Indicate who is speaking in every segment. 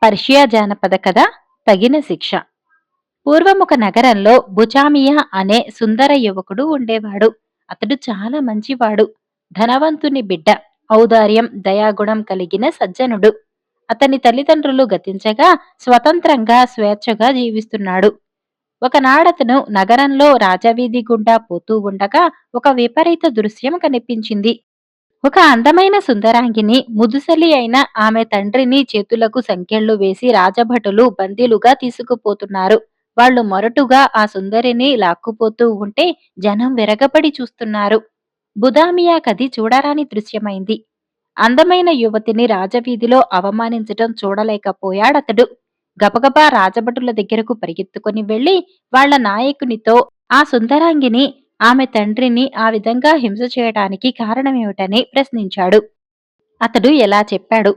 Speaker 1: Persia జానపద కథ తగిన శిక్ష. పూర్వం ఒక నగరంలో బుచామియా అనే సుందర యువకుడు ఉండేవాడు. అతడు చాలా మంచివాడు. ధనవంతుని బిడ్డ. ఔదార్యం, దయాగుణం కలిగిన సజ్జనుడు. అతని తల్లిదండ్రులు గతించగా స్వతంత్రంగా స్వేచ్ఛగా జీవిస్తున్నాడు. ఒకనాడతను నగరంలో రాజవీధి గుండా పోతూ ఉండగా ఒక విపరీత దృశ్యం కనిపించింది. ఒక అందమైన సుందరాంగిని, ముదుసలి అయిన ఆమె తండ్రిని చేతులకు సంకెళ్లు వేసి రాజభటులు బందీలుగా తీసుకుపోతున్నారు. వాళ్ళు మొరటుగా ఆ సుందరిని లాక్కుపోతూ ఉంటే జనం విరగబడి చూస్తున్నారు. బుదామియా కది చూడరాని దృశ్యమైంది. అందమైన యువతిని రాజవీధిలో అవమానించటం చూడలేకపోయాడతడు. గబగబా రాజభటుల దగ్గరకు పరిగెత్తుకుని వెళ్లి వాళ్ళ నాయకునితో ఆ సుందరాంగిని, ఆమె తండ్రిని ఆ విధంగా హింస చేయటానికి కారణమేమిటని ప్రశ్నించాడు. అతడు ఎలా చెప్పాడు.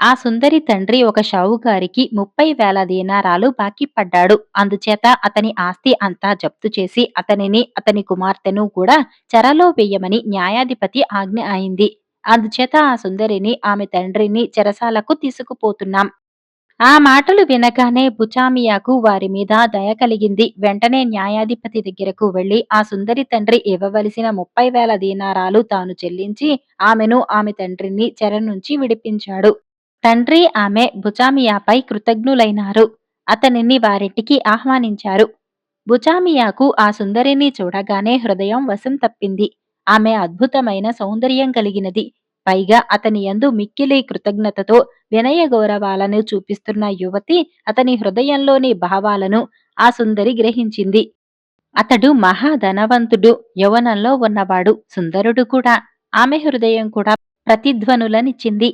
Speaker 1: ఆ సుందరి తండ్రి ఒక షావుకారికి 30,000 దీనారాలు బాకీ పడ్డాడు. అందుచేత అతని ఆస్తి అంతా జప్తు చేసి అతనిని, అతని కుమార్తెను కూడా చెరలో వెయ్యమని న్యాయాధిపతి ఆజ్ఞ అయింది. అందుచేత ఆ సుందరిని, ఆమె తండ్రిని చెరసాలకు తీసుకుపోతున్నాం. ఆ మాటలు వినగానే బుచామియాకు వారి మీద దయ కలిగింది. వెంటనే న్యాయాధిపతి దగ్గరకు వెళ్లి ఆ సుందరి తండ్రి ఇవ్వవలసిన 30,000 దీనారాలు తాను చెల్లించి ఆమెను, ఆమె తండ్రిని చెర నుంచి విడిపించాడు. తండ్రి, ఆమె బుచామియాపై కృతజ్ఞులైనారు. అతనిని వారింటికి ఆహ్వానించారు. బుచామియాకు ఆ సుందరిని చూడగానే హృదయం వశం తప్పింది. ఆమె అద్భుతమైన సౌందర్యం కలిగినది. పైగా అతని యందు మిక్కిలి కృతజ్ఞతతో వినయ గౌరవాలను చూపిస్తున్న యువతి అతని హృదయంలోని భావాలను ఆ సుందరి గ్రహించింది. అతడు మహాధనవంతుడు, యౌవనంలో ఉన్నవాడు, సుందరుడు కూడా. ఆమె హృదయం కూడా ప్రతిధ్వనులనిచ్చింది.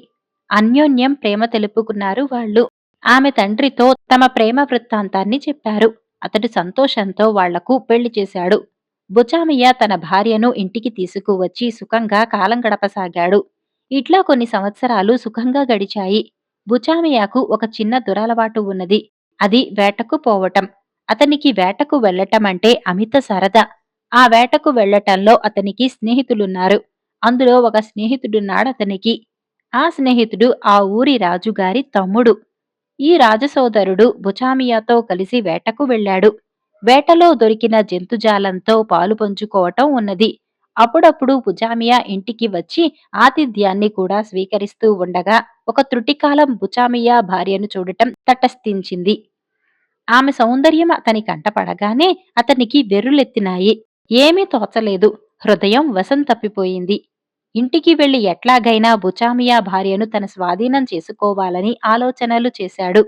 Speaker 1: అన్యోన్యం ప్రేమ తెలుపుకున్నారు వాళ్ళు. ఆమె తండ్రితో తమ ప్రేమ వృత్తాంతాన్ని చెప్పారు. అతడు సంతోషంతో వాళ్లకు పెళ్లి చేశాడు. బుచామియా తన భార్యను ఇంటికి తీసుకువచ్చి సుఖంగా కాలం గడపసాగాడు. ఇట్లా కొన్ని సంవత్సరాలు సుఖంగా గడిచాయి. బుచామియాకు ఒక చిన్న దురలవాటు ఉన్నది. అది వేటకు పోవటం. అతనికి వేటకు వెళ్ళటమంటే అమిత సరదా. ఆ వేటకు వెళ్ళటంలో అతనికి స్నేహితులున్నారు. అందులో ఒక స్నేహితుడున్నాడతనికి. ఆ స్నేహితుడు ఆ ఊరి రాజుగారి తమ్ముడు. ఈ రాజసోదరుడు బుచామియాతో కలిసి వేటకు వెళ్ళాడు. వేటలో దొరికిన జంతుజాలంతో పాలు పంచుకోవటం ఉన్నది. అప్పుడప్పుడు బుచామియా ఇంటికి వచ్చి ఆతిథ్యాన్ని కూడా స్వీకరిస్తూ ఉండగా ఒక త్రుటికాలం బుచామియా భార్యను చూడటం తటస్థించింది. ఆమె సౌందర్యం అతని కంటపడగానే అతనికి వెర్రులెత్తినాయి. ఏమీ తోచలేదు. హృదయం వశం తప్పిపోయింది. ఇంటికి వెళ్లి ఎట్లాగైనా బుచామియా భార్యను తన స్వాధీనం చేసుకోవాలని ఆలోచనలు చేశాడు.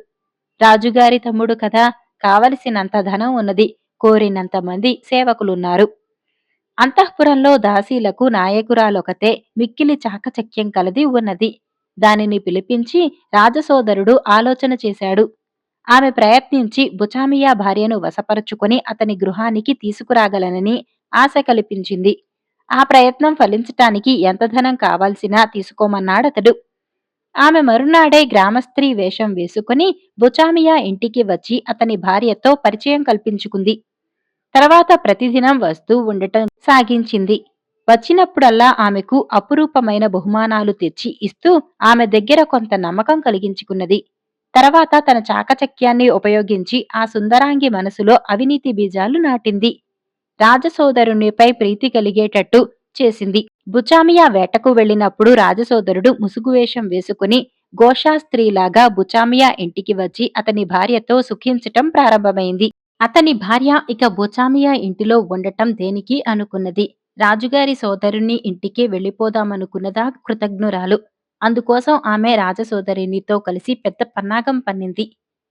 Speaker 1: రాజుగారి తమ్ముడు కదా, కావలసినంత ధనం ఉన్నది, కోరినంత మంది సేవకులున్నారు. అంతఃపురంలో దాసీలకు నాయకురాలొకతే మిక్కిలి చాకచక్యం కలది ఉన్నది. దానిని పిలిపించి రాజసోదరుడు ఆలోచన చేశాడు. ఆమె ప్రయత్నించి బుచామియా భార్యను వశపరుచుకొని అతని గృహానికి తీసుకురాగలనని ఆశ కల్పించింది. ఆ ప్రయత్నం ఫలించటానికి ఎంత ధనం కావాల్సినా తీసుకోమన్నాడతడు. ఆమె మరునాడే గ్రామస్త్రీ వేషం వేసుకుని బుచామియా ఇంటికి వచ్చి అతని భార్యతో పరిచయం కల్పించుకుంది. తర్వాత ప్రతిదినం వస్తూ ఉండటం సాగించింది. వచ్చినప్పుడల్లా ఆమెకు అపురూపమైన బహుమానాలు తెచ్చి ఇస్తూ ఆమె దగ్గర కొంత నమ్మకం కలిగించుకున్నది. తర్వాత తన చాకచక్యాన్ని ఉపయోగించి ఆ సుందరాంగి మనసులో అవినీతి బీజాలు నాటింది. రాజసోదరునిపై ప్రీతి కలిగేటట్టు చేసింది. బుచామియా వేటకు వెళ్ళినప్పుడు రాజసోదరుడు ముసుగువేషం వేసుకుని గోషాస్త్రీలాగా బుచామియా ఇంటికి వచ్చి అతని భార్యతో సుఖించటం ప్రారంభమైంది. అతని భార్య ఇక బుచామియా ఇంటిలో ఉండటం దేనికి అనుకున్నది. రాజుగారి సోదరుని ఇంటికి వెళ్లిపోదామనుకున్నదా కృతజ్ఞురాలు. అందుకోసం ఆమె రాజసోదరునితో కలిసి పెద్ద పన్నాగం పన్నింది.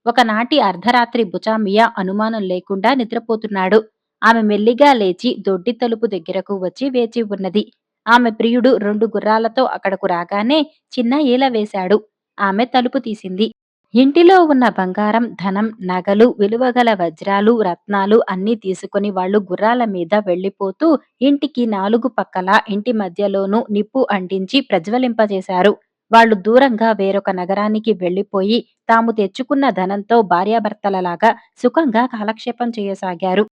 Speaker 1: ఒకనాటి అర్ధరాత్రి బుచామియా అనుమానం లేకుండా నిద్రపోతున్నాడు. ఆమె మెల్లిగా లేచి దొడ్డి తలుపు దగ్గరకు వచ్చి వేచి ఉన్నది. ఆమె ప్రియుడు 2 గుర్రాలతో అక్కడకు రాగానే చిన్న ఈల వేశాడు. ఆమె తలుపు తీసింది. ఇంటిలో ఉన్న బంగారం, ధనం, నగలు, విలువగల వజ్రాలు, రత్నాలు అన్నీ తీసుకుని వాళ్ళు గుర్రాల మీద వెళ్లిపోతూ ఇంటికి 4 పక్కలా ఇంటి మధ్యలోనూ నిప్పు అంటించి ప్రజ్వలింపజేశారు. వాళ్ళు దూరంగా వేరొక నగరానికి వెళ్లిపోయి తాము తెచ్చుకున్న ధనంతో భార్యాభర్తలలాగా సుఖంగా కాలక్షేపం చేయసాగారు.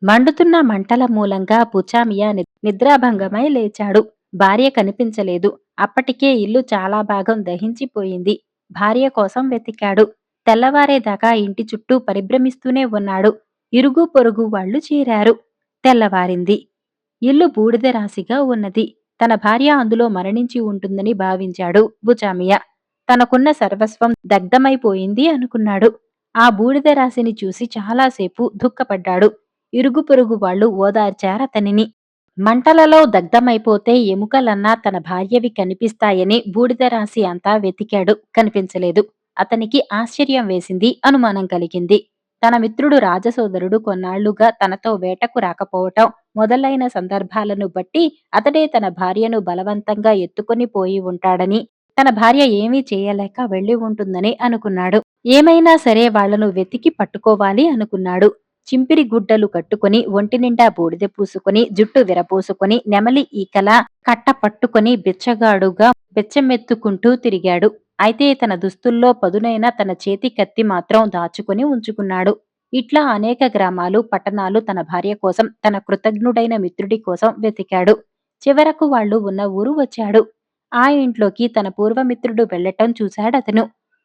Speaker 1: మండుతున్న మంటల మూలంగా బుచామియా నిద్రాభంగమై లేచాడు. భార్య కనిపించలేదు. అప్పటికే ఇల్లు చాలా భాగం దహించిపోయింది. భార్య కోసం వెతికాడు. తెల్లవారేదాకా ఇంటి చుట్టూ పరిభ్రమిస్తూనే ఉన్నాడు. ఇరుగు పొరుగు వాళ్ళు చేరారు. తెల్లవారింది. ఇల్లు బూడిద రాశిగా ఉన్నది. తన భార్య అందులో మరణించి ఉంటుందని భావించాడు బుచామియా. తనకున్న సర్వస్వం దగ్ధమైపోయింది అనుకున్నాడు. ఆ బూడిద రాశిని చూసి చాలాసేపు దుఃఖపడ్డాడు. ఇరుగు పొరుగు వాళ్ళు ఓదార్చారతనిని. మంటలలో దగ్ధమైపోతే ఎముకలన్నా తన భార్యవి కనిపిస్తాయని బూడిద రాశి అంతా వెతికాడు. కనిపించలేదు. అతనికి ఆశ్చర్యం వేసింది. అనుమానం కలిగింది. తన మిత్రుడు రాజసోదరుడు కొన్నాళ్లుగా తనతో వేటకు రాకపోవటం మొదలైన సందర్భాలను బట్టి అతడే తన భార్యను బలవంతంగా ఎత్తుకొని పోయి ఉంటాడని, తన భార్య ఏమీ చేయలేక వెళ్లి ఉంటుందని అనుకున్నాడు. ఏమైనా సరే వాళ్లను వెతికి పట్టుకోవాలి అనుకున్నాడు. చింపిరి గుడ్డలు కట్టుకుని ఒంటినిండా బూడిద పూసుకుని జుట్టు విరపోసుకుని నెమలి ఈకలా కట్ట పట్టుకుని బిచ్చగాడుగా బెచ్చమెత్తుకుంటూ తిరిగాడు. అయితే తన దుస్తుల్లో పదునైన తన చేతి కత్తి మాత్రం దాచుకుని ఉంచుకున్నాడు. ఇట్లా అనేక గ్రామాలు, పట్టణాలు తన భార్య కోసం, తన కృతజ్ఞుడైన మిత్రుడి కోసం వెతికాడు. చివరకు వాళ్ళు ఉన్న ఊరు వచ్చాడు. ఆ ఇంట్లోకి తన పూర్వమిత్రుడు వెళ్లటం చూశాడతను.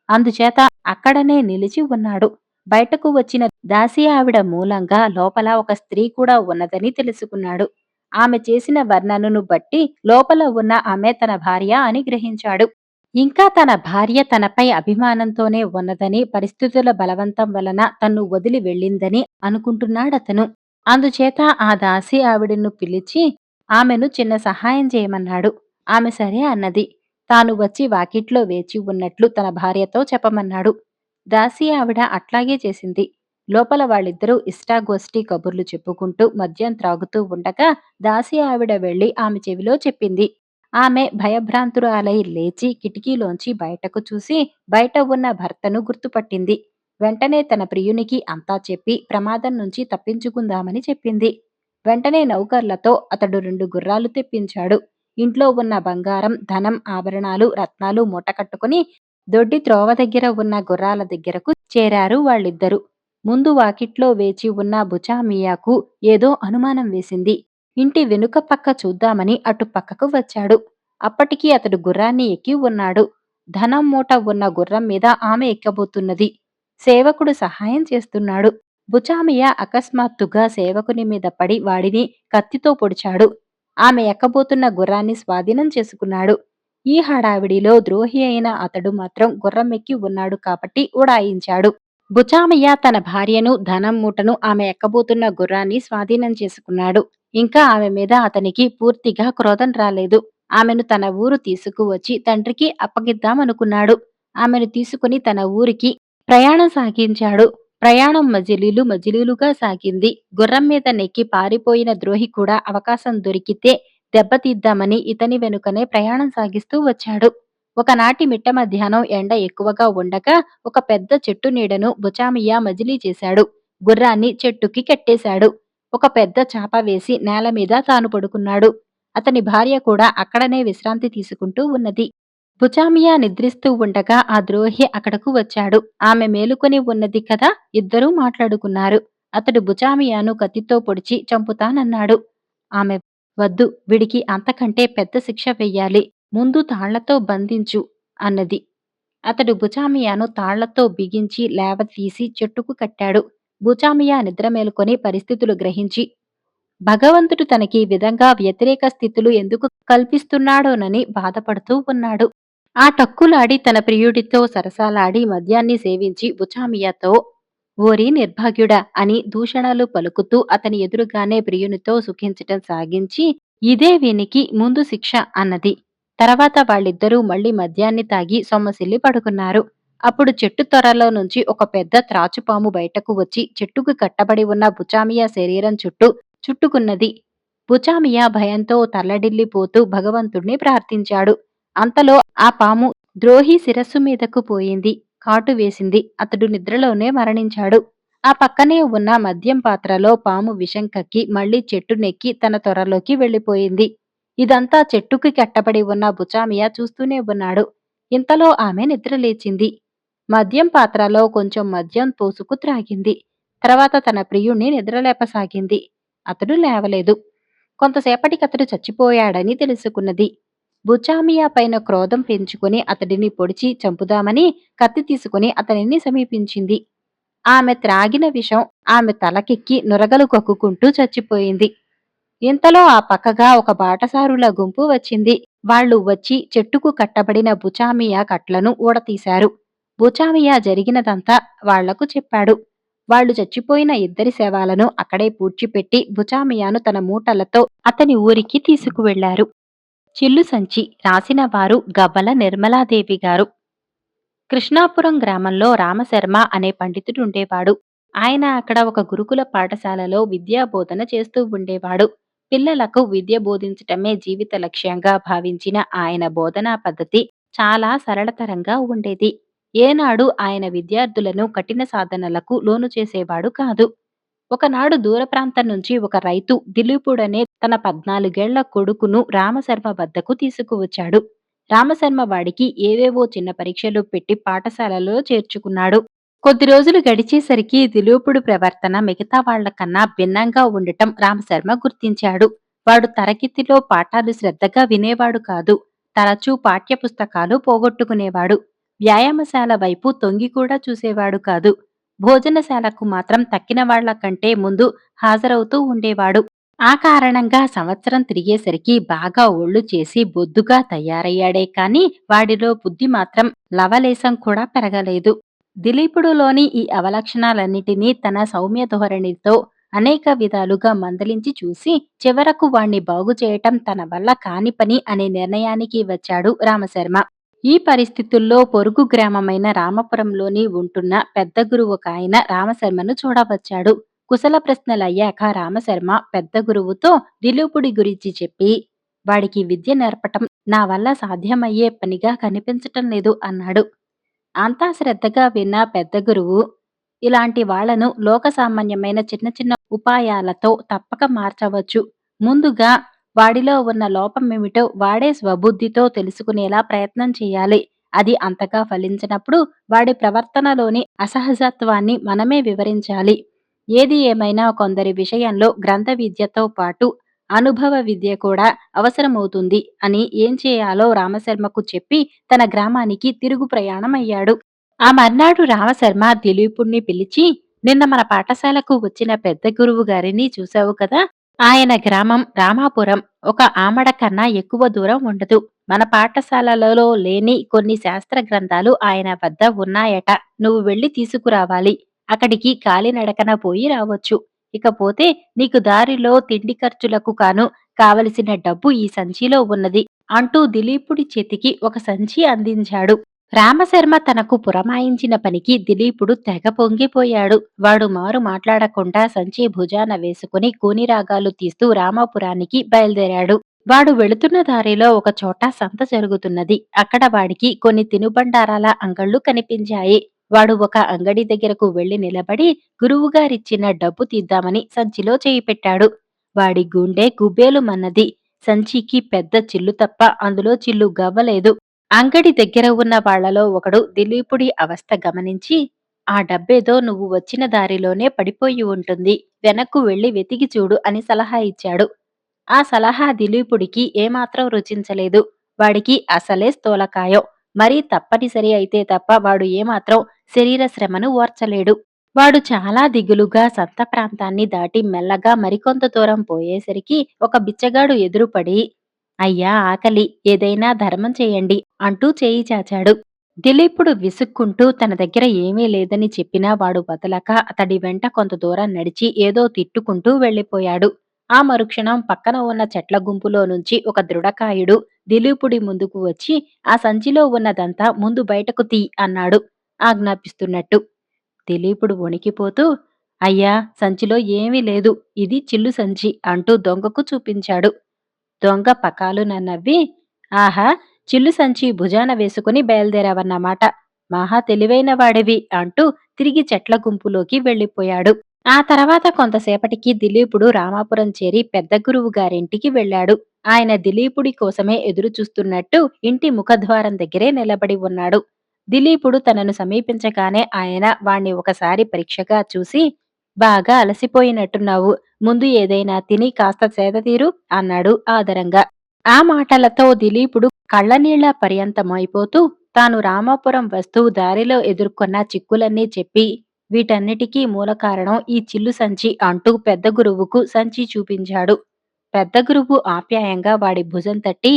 Speaker 1: అందుచేత అక్కడనే నిలిచి ఉన్నాడు. బయటకు వచ్చిన దాసి ఆవిడ మూలంగా లోపల ఒక స్త్రీ కూడా ఉన్నదని తెలుసుకున్నాడు. ఆమె చేసిన వర్ణనను బట్టి లోపల ఉన్న ఆమె తన భార్య అని గ్రహించాడు. ఇంకా తన భార్య తనపై అభిమానంతోనే ఉన్నదని, పరిస్థితుల బలవంతం వలన తన్ను వదిలి వెళ్ళిందని అనుకుంటున్నాడతను. అందుచేత ఆ దాసి ఆవిడను పిలిచి ఆమెను చిన్న సహాయం చేయమన్నాడు. ఆమె సరే అన్నది. తాను వచ్చి వాకిట్లో వేచి ఉన్నట్లు తన భార్యతో చెప్పమన్నాడు. దాసి ఆవిడ అట్లాగే చేసింది. లోపల వాళ్ళిద్దరూ ఇష్టాగోష్ఠి కబుర్లు చెప్పుకుంటూ మద్యం త్రాగుతూ ఉండగా దాసి ఆవిడ వెళ్లి ఆమె చెవిలో చెప్పింది. ఆమె భయభ్రాంతురాలై లేచి కిటికీలోంచి బయటకు చూసి బయట ఉన్న భర్తను గుర్తుపట్టింది. వెంటనే తన ప్రియునికి అంతా చెప్పి ప్రమాదం నుంచి తప్పించుకుందామని చెప్పింది. వెంటనే నౌకర్లతో అతడు 2 గుర్రాలు తెప్పించాడు. ఇంట్లో ఉన్న బంగారం, ధనం, ఆభరణాలు, రత్నాలు మూటకట్టుకుని దొడ్డి త్రోవ దగ్గర ఉన్న గుర్రాల దగ్గరకు చేరారు వాళ్ళిద్దరూ. ముందు వాకిట్లో వేచి ఉన్న బుచామియాకు ఏదో అనుమానం వేసింది. ఇంటి వెనుక పక్క చూద్దామని అటు పక్కకు వచ్చాడు. అప్పటికి అతడు గుర్రాన్ని ఎక్కి ఉన్నాడు. ధనం మూట ఉన్న గుర్రం మీద ఆమె ఎక్కబోతున్నది. సేవకుడు సహాయం చేస్తున్నాడు. బుచామియా అకస్మాత్తుగా సేవకుని మీద పడి వాడిని కత్తితో పొడిచాడు. ఆమె ఎక్కబోతున్న గుర్రాన్ని స్వాధీనం చేసుకున్నాడు. ఈ హడావిడిలో ద్రోహి అయిన అతడు మాత్రం గుర్రం ఎక్కి ఉన్నాడు కాబట్టి ఉడాయించాడు. బుచామయ్య తన భార్యను, ధనం మూటను, ఆమె ఎక్కబోతున్న గుర్రాన్ని స్వాధీనం చేసుకున్నాడు. ఇంకా ఆమె మీద అతనికి పూర్తిగా క్రోధం రాలేదు. ఆమెను తన ఊరు తీసుకువచ్చి తండ్రికి అప్పగిద్దామనుకున్నాడు. ఆమెను తీసుకుని తన ఊరికి ప్రయాణం సాగించాడు. ప్రయాణం మజిలీలు మజిలీలుగా సాగింది. గుర్రం మీద నెక్కి పారిపోయిన ద్రోహి కూడా అవకాశం దొరికితే దెబ్బతీద్దామని ఇతని వెనుకనే ప్రయాణం సాగిస్తూ వచ్చాడు. ఒకనాటి మిట్ట మధ్యాహ్నం ఎండ ఎక్కువగా ఉండగా ఒక పెద్ద చెట్టు నీడను బుచామియా మజిలీ చేశాడు. గుర్రాన్ని చెట్టుకి కట్టేశాడు. ఒక పెద్ద చాప వేసి నేల మీద తాను పడుకున్నాడు. అతని భార్య కూడా అక్కడనే విశ్రాంతి తీసుకుంటూ ఉన్నది. బుచామియా నిద్రిస్తూ ఉండగా ఆ ద్రోహి అక్కడకు వచ్చాడు. ఆమె మేలుకొని ఉన్నది కదా, ఇద్దరూ మాట్లాడుకున్నారు. అతడు బుచామియాను కత్తితో పొడిచి చంపుతానన్నాడు. ఆమె వద్దు, వీడికి అంతకంటే పెద్ద శిక్ష వెయ్యాలి. ముందు తాళ్లతో బంధించు అన్నది. అతడు బుచామియాను తాళ్లతో బిగించి లేవతీసి చెట్టుకు కట్టాడు. బుచామియా నిద్ర మేలుకొని పరిస్థితులు గ్రహించి భగవంతుడు తనకి ఈ విధంగా వ్యతిరేక స్థితులు ఎందుకు కల్పిస్తున్నాడోనని బాధపడుతూ ఉన్నాడు. ఆ టక్కులాడి తన ప్రియుడితో సరసాలాడి మద్యాన్ని సేవించి బుచామియాతో ఓరి నిర్భాగ్యుడా అని దూషణలు పలుకుతూ అతని ఎదురుగానే ప్రియునితో సుఖించటం సాగించి ఇదే వీనికి ముందు శిక్ష అన్నది. తర్వాత వాళ్ళిద్దరూ మళ్ళీ మద్యాన్ని తాగి సొమ్మసిల్లి పడుకున్నారు. అప్పుడు చెట్టు తొర్రలో నుంచి ఒక పెద్ద త్రాచుపాము బయటకు వచ్చి చెట్టుకు కట్టబడి ఉన్న బుచామియా శరీరం చుట్టూ చుట్టుకున్నది. బుచామియా భయంతో తల్లడిల్లిపోతూ భగవంతుణ్ణి ప్రార్థించాడు. అంతలో ఆ పాము ద్రోహి శిరస్సు మీదకు పోయింది. కాటు వేసింది. అతడు నిద్రలోనే మరణించాడు. ఆ పక్కనే ఉన్న మద్యం పాత్రలో పాము విషం కక్కి మళ్లీ చెట్టు నెక్కి తన త్వరలోకి వెళ్లిపోయింది. ఇదంతా చెట్టుకి కట్టబడి ఉన్న బుచామియా చూస్తూనే ఉన్నాడు. ఇంతలో ఆమె నిద్రలేచింది. మద్యం పాత్రలో కొంచెం మద్యం పోసుకు త్రాగింది. తర్వాత తన ప్రియుణ్ణి నిద్రలేపసాగింది. అతడు లేవలేదు. కొంతసేపటికి అతడు చచ్చిపోయాడని తెలుసుకున్నది. బుచామియా పైన క్రోధం పెంచుకుని అతడిని పొడిచి చంపుదామని కత్తి తీసుకుని అతనిని సమీపించింది. ఆమె త్రాగిన విషం ఆమె తలకెక్కి నురగలు కక్కుకుంటూ చచ్చిపోయింది. ఇంతలో ఆ పక్కగా ఒక బాటసారుల గుంపు వచ్చింది. వాళ్ళు వచ్చి చెట్టుకు కట్టబడిన బుచామియా కట్లను ఊడతీశారు. బుచామియా జరిగినదంతా వాళ్లకు చెప్పాడు. వాళ్ళు చచ్చిపోయిన ఇద్దరి శవాలను అక్కడే పూడ్చిపెట్టి బుచామియాను తన మూటలతో అతని ఊరికి తీసుకువెళ్లారు. చిల్లు సంచి రాసిన వారు గవ్వల నిర్మలాదేవి గారు. కృష్ణాపురం గ్రామంలో రామశర్మ అనే పండితుడుండేవాడు. ఆయన అక్కడ ఒక గురుకుల పాఠశాలలో విద్యాబోధన చేస్తూ ఉండేవాడు. పిల్లలకు విద్య బోధించటమే జీవిత లక్ష్యంగా భావించిన ఆయన బోధనా పద్ధతి చాలా సరళతరంగా ఉండేది. ఏనాడు ఆయన విద్యార్థులను కఠిన సాధనలకు లోను చేసేవాడు కాదు. ఒకనాడు దూర ప్రాంతం నుంచి ఒక రైతు దిలీపుడనే తన 14 కొడుకును రామశర్మ వద్దకు తీసుకువచ్చాడు. రామశర్మ వాడికి ఏవేవో చిన్న పరీక్షలు పెట్టి పాఠశాలలో చేర్చుకున్నాడు. కొద్ది రోజులు గడిచేసరికి దిలీపుడు ప్రవర్తన మిగతా వాళ్లకన్నా భిన్నంగా ఉండటం రామశర్మ గుర్తించాడు. వాడు తరగతిలో పాఠాలు శ్రద్ధగా వినేవాడు కాదు. తరచూ పాఠ్యపుస్తకాలు పోగొట్టుకునేవాడు. వ్యాయామశాల వైపు తొంగి కూడా చూసేవాడు కాదు. భోజనశాలకు మాత్రం తక్కిన వాళ్ల కంటే ముందు హాజరవుతూ ఉండేవాడు. ఆ కారణంగా సంవత్సరం తిరిగేసరికి బాగా ఒళ్ళు చేసి బొద్దుగా తయారయ్యాడే కాని వాడిలో బుద్ధి మాత్రం లవలేశం కూడా పెరగలేదు. దిలీపుడులోని ఈ అవలక్షణాలన్నిటినీ తన సౌమ్య ధోరణితో అనేక విధాలుగా మందలించి చూసి చివరకు వాణ్ణి బాగుచేయటం తన వల్ల కాని పని అనే నిర్ణయానికి వచ్చాడు రామశర్మ. ఈ పరిస్థితుల్లో పొరుగు గ్రామమైన రామపురంలోని ఉంటున్న పెద్ద గురువు ఒకాయన రామశర్మను చూడవచ్చాడు. కుశల ప్రశ్నలయ్యాక రామశర్మ పెద్ద గురువుతో దిలీపుడి గురించి చెప్పి, వాడికి విద్య నేర్పటం నా వల్ల సాధ్యమయ్యే పనిగా కనిపించటం లేదు అన్నాడు. అంతా శ్రద్ధగా విన్న పెద్ద గురువు, ఇలాంటి వాళ్లను లోకసామాన్యమైన చిన్న చిన్న ఉపాయాలతో తప్పక మార్చవచ్చు. ముందుగా వాడిలో ఉన్న లోపమేమిటో వాడే స్వబుద్ధితో తెలుసుకునేలా ప్రయత్నం చేయాలి. అది అంతగా ఫలించినప్పుడు వాడి ప్రవర్తనలోని అసహజత్వాన్ని మనమే వివరించాలి. ఏది ఏమైనా కొందరి విషయంలో గ్రంథ విద్యతో పాటు అనుభవ విద్య కూడా అవసరమవుతుంది అని ఏం చేయాలో రామశర్మకు చెప్పి తన గ్రామానికి తిరుగు ప్రయాణమయ్యాడు. ఆ మర్నాడు రామశర్మ దిలీపుణ్ణి పిలిచి, నిన్న మన పాఠశాలకు వచ్చిన పెద్ద గురువు గారిని చూశావు కదా. ఆయన గ్రామం రామాపురం. ఒక ఆమడ కన్నా ఎక్కువ దూరం ఉండదు. మన పాఠశాలలో లేని కొన్ని శాస్త్ర గ్రంథాలు ఆయన వద్ద ఉన్నాయట. నువ్వు వెళ్లి తీసుకురావాలి. అక్కడికి కాలినడకన పోయి రావచ్చు. ఇకపోతే నీకు దారిలో తిండి ఖర్చులకు కాను కావలసిన డబ్బు ఈ సంచిలో ఉన్నది అంటూ దిలీపుడి చేతికి ఒక సంచి అందించాడు. రామశర్మ తనకు పురమాయించిన పనికి దిలీపుడు తెగ పొంగిపోయాడు. వాడు మారు మాట్లాడకుండా సంచి భుజాన వేసుకుని కూనిరాగాలు తీస్తూ రామాపురానికి బయలుదేరాడు. వాడు వెళుతున్న దారిలో ఒక చోట సంత జరుగుతున్నది. అక్కడ వాడికి కొన్ని తినుబండారాల అంగళ్ళు కనిపించాయి. వాడు ఒక అంగడి దగ్గరకు వెళ్లి నిలబడి గురువుగారిచ్చిన డబ్బు తీద్దామని సంచిలో చేయి పెట్టాడు. వాడి గుండె గుబేలుమన్నది. సంచికి పెద్ద చిల్లు తప్ప అందులో చిల్లు గవ్వలేదు. అంగడి దగ్గర ఉన్న వాళ్లలో ఒకడు దిలీపుడి అవస్థ గమనించి, ఆ డబ్బేదో నువ్వు వచ్చిన దారిలోనే పడిపోయి ఉంటుంది. వెనక్కు వెళ్లి వెతికి చూడు అని సలహా ఇచ్చాడు. ఆ సలహా దిలీపుడికి ఏమాత్రం రుచించలేదు. వాడికి అసలే స్థూలకాయం. మరీ తప్పనిసరి అయితే తప్ప వాడు ఏమాత్రం శరీర శ్రమను ఓర్చలేడు. వాడు చాలా దిగులుగా సంత ప్రాంతాన్ని దాటి మెల్లగా మరికొంత దూరం పోయేసరికి ఒక బిచ్చగాడు ఎదురుపడి, అయ్యా ఆకలి, ఏదైనా ధర్మం చేయండి అంటూ చేయి చాచాడు. దిలీపుడు విసుక్కుంటూ తన దగ్గర ఏమీ లేదని చెప్పినా వాడు వదలక అతడి వెంట కొంత దూరం నడిచి ఏదో తిట్టుకుంటూ వెళ్లిపోయాడు. ఆ మరుక్షణం పక్కన ఉన్న చెట్ల గుంపులో నుంచి ఒక దృఢకాయుడు దిలీపుడి ముందుకు వచ్చి ఆ సంచిలో ఉన్నదంతా ముందు బయటకు తీ అన్నాడు ఆజ్ఞాపిస్తున్నట్టు. దిలీపుడు వణికిపోతూ, అయ్యా సంచిలో ఏమీ లేదు, ఇది చిల్లు సంచి అంటూ దొంగకు చూపించాడు. దొంగ పకాలున నవ్వి, ఆహా, చిల్లు సంచి భుజాన వేసుకుని బయలుదేరావన్నమాట. మహా తెలివైన వాడివి అంటూ తిరిగి చెట్ల గుంపులోకి వెళ్లిపోయాడు. ఆ తర్వాత కొంతసేపటికి దిలీపుడు రామాపురం చేరి పెద్ద గురువు గారింటికి వెళ్ళాడు. ఆయన దిలీపుడి కోసమే ఎదురు చూస్తున్నట్టు ఇంటి ముఖద్వారం దగ్గరే నిలబడి ఉన్నాడు. దిలీపుడు తనను సమీపించగానే ఆయన వాణ్ణి ఒకసారి పరీక్షగా చూసి, బాగా అలసిపోయినట్టున్నావు. ముందు ఏదైనా తిని కాస్త సేదతీరు అన్నాడు ఆదరంగా. ఆ మాటలతో దిలీపుడు కళ్ళనీళ్ల పర్యంతమైపోతూ తాను రామాపురం వస్తూ దారిలో ఎదుర్కొన్న చిక్కులన్నీ చెప్పి వీటన్నిటికీ మూల కారణం ఈ చిల్లు సంచి అంటూ పెద్ద గురువుకు సంచి చూపించాడు. పెద్ద గురువు ఆప్యాయంగా వాడి భుజం తట్టి,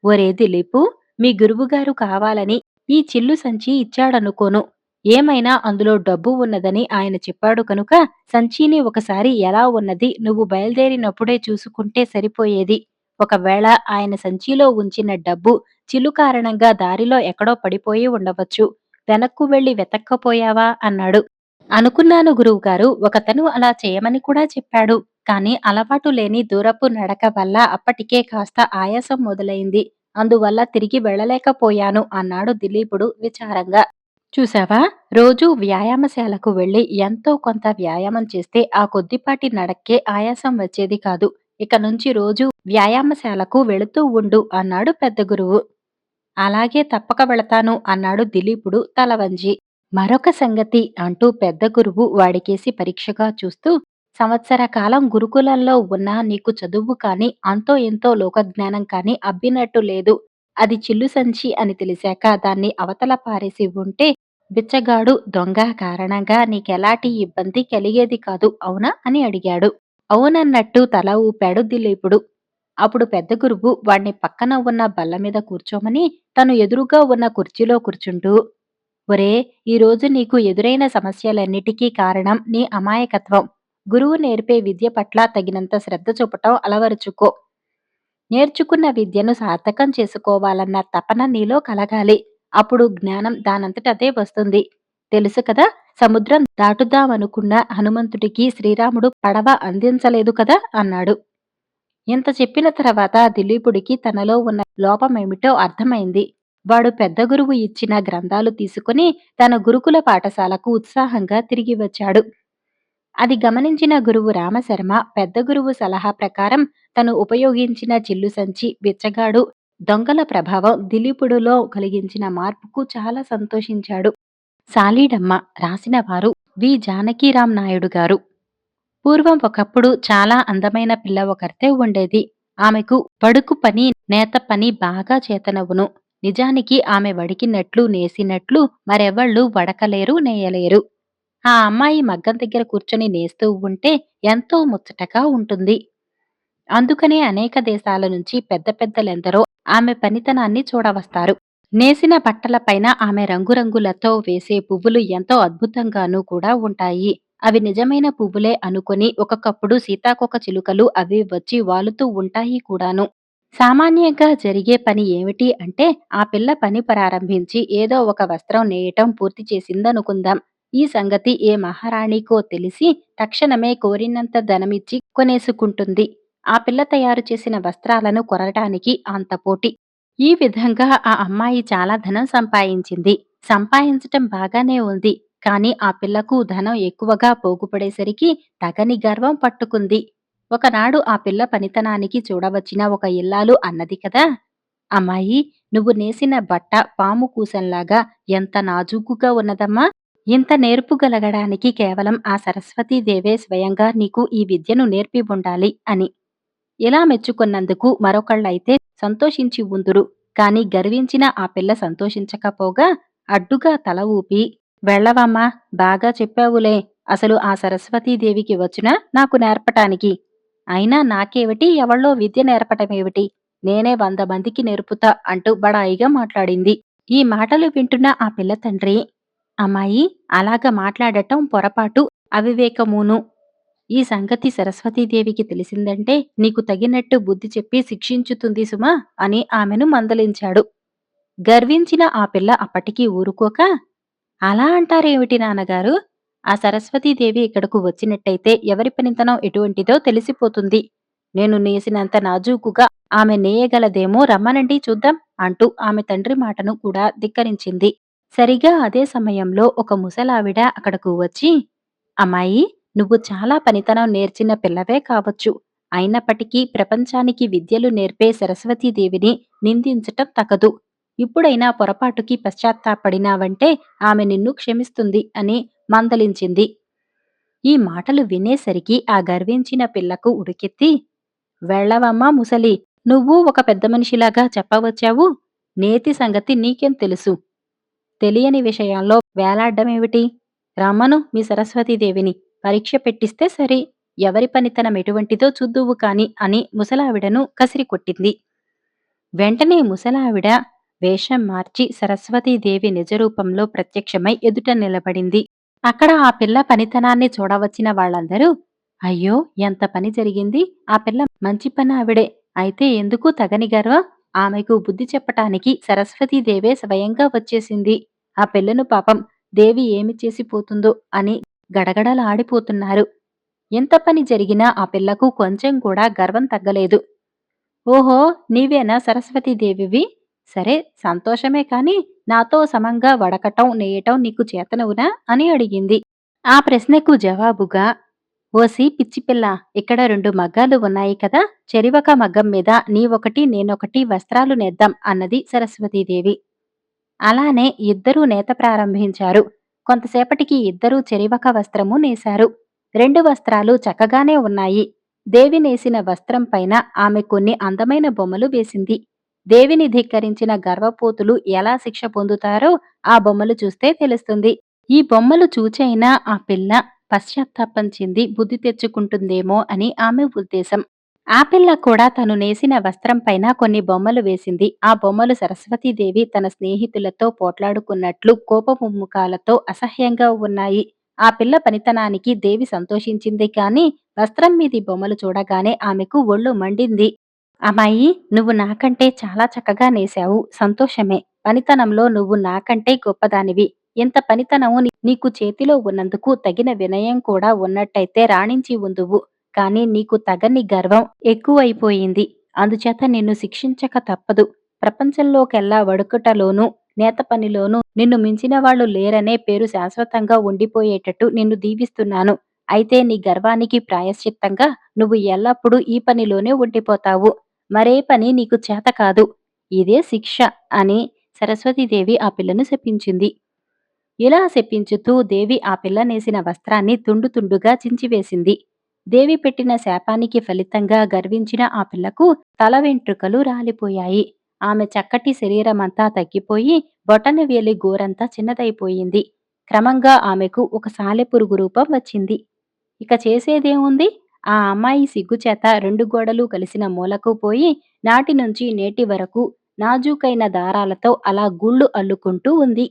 Speaker 1: ఒరే దిలీపు, మీ గురువుగారు కావాలని ఈ చిల్లు సంచి ఇచ్చాడనుకోను. ఏమైనా అందులో డబ్బు ఉన్నదని ఆయన చెప్పాడు కనుక సంచిని ఒకసారి ఎలా ఉన్నది నువ్వు బయలుదేరినప్పుడే చూసుకుంటే సరిపోయేది. ఒకవేళ ఆయన సంచిలో ఉంచిన డబ్బు చిల్లు కారణంగా దారిలో ఎక్కడో పడిపోయి ఉండవచ్చు. వెనక్కు వెళ్లి వెతక్కపోయావా అన్నాడు. అనుకున్నాను గురువుగారు. ఒకతను అలా చేయమని కూడా చెప్పాడు. కానీ అలవాటు లేని దూరపు నడక వల్ల అప్పటికే కాస్త ఆయాసం మొదలైంది. అందువల్ల తిరిగి వెళ్ళలేకపోయాను అన్నాడు దిలీపుడు విచారంగా. చూశావా? రోజూ వ్యాయామశాలకు వెళ్లి ఎంతో కొంత వ్యాయామం చేస్తే ఆ కొద్దిపాటి నడక్కే ఆయాసం వచ్చేది కాదు. ఇక నుంచి రోజూ వ్యాయామశాలకు వెళుతూ ఉండు అన్నాడు పెద్ద గురువు. అలాగే తప్పక వెళతాను అన్నాడు దిలీపుడు తల వంచి. మరొక సంగతి అంటూ పెద్ద గురువు వాడికేసి పరీక్షగా చూస్తూ, సంవత్సర కాలం గురుకులంలో ఉన్నా నీకు చదువు కాని అంతో ఎంతో లోకజ్ఞానం కాని అబ్బినట్టు లేదు. అది చిల్లు సంచి అని తెలిసాక దాన్ని అవతల పారేసి ఉంటే బిచ్చగాడు, దొంగ కారణంగా నీకెలాంటి ఇబ్బంది కలిగేది కాదు అవునా అని అడిగాడు. అవునన్నట్టు తల ఊపాడు దిలీపుడు. అప్పుడు పెద్ద గురువు వాణ్ణి పక్కన ఉన్న బల్ల మీద కూర్చోమని తను ఎదురుగా ఉన్న కుర్చీలో కూర్చుంటూ, ఒరే, ఈరోజు నీకు ఎదురైన సమస్యలన్నిటికీ కారణం నీ అమాయకత్వం. గురువు నేర్పే విద్య పట్ల తగినంత శ్రద్ధ చూపటం అలవరుచుకో. నేర్చుకున్న విద్యను సార్థకం చేసుకోవాలన్న తపన నీలో కలగాలి. అప్పుడు జ్ఞానం దానంతటదే వస్తుంది. తెలుసు కదా, సముద్రం దాటుదామనుకున్న హనుమంతుడికి శ్రీరాముడు పడవ అందించలేదు కదా అన్నాడు. ఇంత చెప్పిన తర్వాత దిలీపుడికి తనలో ఉన్న లోపమేమిటో అర్థమైంది. వాడు పెద్ద గురువు ఇచ్చిన గ్రంథాలు తీసుకుని తన గురుకుల పాఠశాలకు ఉత్సాహంగా తిరిగి వచ్చాడు. అది గమనించిన గురువు రామశర్మ పెద్ద గురువు సలహా ప్రకారం తను ఉపయోగించిన చిల్లు సంచి, బిచ్చగాడు, దొంగల ప్రభావం దిలీపుడులో కలిగించిన మార్పుకు చాలా సంతోషించాడు. సాలీడమ్మ రాసిన వారు వి జానకీరాం నాయుడు గారు. పూర్వం ఒకప్పుడు చాలా అందమైన పిల్ల ఒకర్తే ఉండేది. ఆమెకు వడుకు పని, నేత పని బాగా చేతనవును. నిజానికి ఆమె వడికినట్లు, నేసినట్లు మరెవళ్ళు వడకలేరు, నేయలేరు. ఆ అమ్మాయి మగ్గం దగ్గర కూర్చొని నేస్తూ ఉంటే ఎంతో ముచ్చటగా ఉంటుంది. అందుకనే అనేక దేశాల నుంచి పెద్ద పెద్దలెందరో ఆమె పనితనాన్ని చూడవస్తారు. నేసిన బట్టలపైన ఆమె రంగురంగులతో వేసే పువ్వులు ఎంతో అద్భుతంగానూ కూడా ఉంటాయి. అవి నిజమైన పువ్వులే అనుకొని ఒక్కొక్కప్పుడు సీతాకోక చిలుకలు అవి వచ్చి వాలుతూ ఉంటాయి కూడాను. సామాన్యంగా జరిగే పని ఏమిటి అంటే ఆ పిల్ల పని ప్రారంభించి ఏదో ఒక వస్త్రం నేయటం పూర్తి చేసిందనుకుందాం. ఈ సంగతి ఏ మహారాణికో తెలిసి తక్షణమే కోరినంత ధనమిచ్చి కొనేసుకుంటుంది. ఆ పిల్ల తయారు చేసిన వస్త్రాలను కొనటానికి అంత పోటీ. ఈ విధంగా ఆ అమ్మాయి చాలా ధనం సంపాదించింది. సంపాదించటం బాగానే ఉంది. కాని ఆ పిల్లకు ధనం ఎక్కువగా పోగుపడేసరికి తగని గర్వం పట్టుకుంది. ఒకనాడు ఆ పిల్ల పనితనానికి చూడవచ్చిన ఒక ఇల్లాలు అన్నది కదా, అమ్మాయి, నువ్వు నేసిన బట్ట పాము కూసంలాగా ఎంత నాజూకుగా ఉన్నదమ్మా. ఇంత నేర్పు గలగడానికి కేవలం ఆ సరస్వతీదేవే స్వయంగా నీకు ఈ విద్యను నేర్పి ఉండాలి అని. ఇలా మెచ్చుకున్నందుకు మరొకళ్ళైతే సంతోషించి ఉందురు. కాని గర్వించిన ఆ పిల్ల సంతోషించకపోగా అడ్డుగా తల ఊపి, వెళ్ళవమ్మా, బాగా చెప్పావులే. అసలు ఆ సరస్వతీదేవికి వచ్చునా నాకు నేర్పటానికి? అయినా నాకేమిటి ఎవళ్ళో విద్య నేర్పటమేమిటి? నేనే 100 మందికి నేర్పుతా అంటూ బడాయిగా మాట్లాడింది. ఈ మాటలు వింటున్న ఆ పిల్ల తండ్రి, అమ్మాయి, అలాగ మాట్లాడటం పొరపాటు, అవివేకమును. ఈ సంగతి సరస్వతీదేవికి తెలిసిందంటే నీకు తగినట్టు బుద్ధి చెప్పి శిక్షించుతుంది సుమా అని ఆమెను మందలించాడు. గర్వించిన ఆ పిల్ల అప్పటికీ ఊరుకోక, అలా అంటారేమిటి నాన్నగారు? ఆ సరస్వతీదేవి ఇక్కడకు వచ్చినట్టయితే ఎవరి పనితనం ఎటువంటిదో తెలిసిపోతుంది. నేను నేసినంత నాజూకుగా ఆమె నేయగలదేమో, రమ్మనండి చూద్దాం అంటూ ఆమె తండ్రి మాటను కూడా ధిక్కరించింది. సరిగా అదే సమయంలో ఒక ముసలావిడ అక్కడకు వచ్చి, అమ్మాయి, నువ్వు చాలా పనితనం నేర్చిన పిల్లవే కావచ్చు. అయినప్పటికీ ప్రపంచానికి విద్యలు నేర్పే సరస్వతీదేవిని నిందించటం తగదు. ఇప్పుడైనా పొరపాటుకి పశ్చాత్తాపడినావంటే ఆమె నిన్ను క్షమిస్తుంది అని మందలించింది. ఈ మాటలు వినేసరికి ఆ గర్వించిన పిల్లకు ఉడికెత్తి, వెళ్ళవమ్మా ముసలి, నువ్వు ఒక పెద్ద మనిషిలాగా చెప్పవచ్చావు. నేతి సంగతి నీకేం తెలుసు? తెలియని విషయాల్లో వేలాడ్డమేమిటి? రమ్మను మీ సరస్వతీదేవిని. పరీక్ష పెట్టిస్తే సరి. ఎవరి పనితనం ఎటువంటిదో చూద్దువు కాని అని ముసలావిడను కసిరి కొట్టింది. వెంటనే ముసలావిడ వేషం మార్చి సరస్వతీదేవి నిజరూపంలో ప్రత్యక్షమై ఎదుట నిలబడింది. అక్కడ ఆ పిల్ల పనితనాన్ని చూడవచ్చిన వాళ్ళందరూ, అయ్యో! ఎంత పని జరిగింది. ఆ పిల్ల మంచి పనావిడే. అయితే ఎందుకు తగని గర్వం? ఆమెకు బుద్ధి చెప్పటానికి సరస్వతీదేవే స్వయంగా వచ్చేసింది. ఆ పిల్లను పాపం దేవి ఏమి చేసిపోతుందో అని గడగడలాడిపోతున్నారు. ఎంత పని జరిగినా ఆ పిల్లకు కొంచెం కూడా గర్వం తగ్గలేదు. ఓహో! నీవేనా సరస్వతీదేవివి? సరే సంతోషమే కాని నాతో సమంగా వడకటం, నేయటం నీకు చేతనవునా? అని అడిగింది. ఆ ప్రశ్నకు జవాబుగా, ఓసి పిచ్చిపిల్ల, ఇక్కడ 2 మగ్గాలు ఉన్నాయి కదా! చెరివొక మగ్గం మీద నీవొకటి నేనొకటి వస్త్రాలు నేద్దాం అన్నది సరస్వతీదేవి. అలానే ఇద్దరూ నేత ప్రారంభించారు. కొంతసేపటికి ఇద్దరూ చెరివొక వస్త్రము నేశారు. 2 వస్త్రాలు చక్కగానే ఉన్నాయి. దేవి నేసిన వస్త్రం పైన ఆమె కొన్ని అందమైన బొమ్మలు వేసింది. దేవిని ధిక్కరించిన గర్వపోతులు ఎలా శిక్ష పొందుతారో ఆ బొమ్మలు చూస్తే తెలుస్తుంది. ఈ బొమ్మలు చూచైనా ఆ పిల్ల పశ్చాత్తాపం చెంది బుద్ధి తెచ్చుకుంటుందేమో అని ఆమె ఉద్దేశం. ఆ పిల్ల కూడా తను నేసిన వస్త్రం పైన కొన్ని బొమ్మలు వేసింది. ఆ బొమ్మలు సరస్వతీదేవి తన స్నేహితులతో పోట్లాడుకున్నట్లు కోపపు ముఖాలతో అసహ్యంగా ఉన్నాయి. ఆ పిల్ల పనితనానికి దేవి సంతోషించింది కాని వస్త్రం మీది బొమ్మలు చూడగానే ఆమెకు ఒళ్ళు మండింది. అమ్మాయి, నువ్వు నాకంటే చాలా చక్కగా నేశావు. సంతోషమే. పనితనంలో నువ్వు నాకంటే గొప్పదానివి. ఇంత పనితనము నీకు చేతిలో ఉన్నందుకు తగిన వినయం కూడా ఉన్నట్టయితే రాణించి ఉందువు. కాని నీకు తగని గర్వం ఎక్కువైపోయింది. అందుచేత నిన్ను శిక్షించక తప్పదు. ప్రపంచంలోకెల్లా వడుకుటలోనూ, నేత పనిలోనూ నిన్ను మించిన వాళ్ళు లేరనే పేరు శాశ్వతంగా ఉండిపోయేటట్టు నిన్ను దీవిస్తున్నాను. అయితే నీ గర్వానికి ప్రాయశ్చిత్తంగా నువ్వు ఎల్లప్పుడూ ఈ పనిలోనే ఉండిపోతావు. మరే పని నీకు చేత కాదు. ఇదే శిక్ష అని సరస్వతీదేవి ఆ పిల్లను శపించింది. ఇలా శపించుతూ దేవి ఆ పిల్ల నేసిన వస్త్రాన్ని తుండు తుండుగా చించివేసింది. దేవి పెట్టిన శాపానికి ఫలితంగా గర్వించిన ఆ పిల్లకు తల వెంట్రుకలు రాలిపోయాయి. ఆమె చక్కటి శరీరమంతా తగ్గిపోయి బొటనవేలి గోరంతా చిన్నదైపోయింది. క్రమంగా ఆమెకు ఒక సాలెపురుగు రూపం వచ్చింది. ఇక చేసేదేముంది? ఆ అమ్మాయి సిగ్గుచేత 2 గోడలు కలిసిన మూలకు పోయి నాటి నుంచి నేటి వరకు నాజూకైన దారాలతో అలా గూళ్ళు అల్లుకుంటూ ఉంది.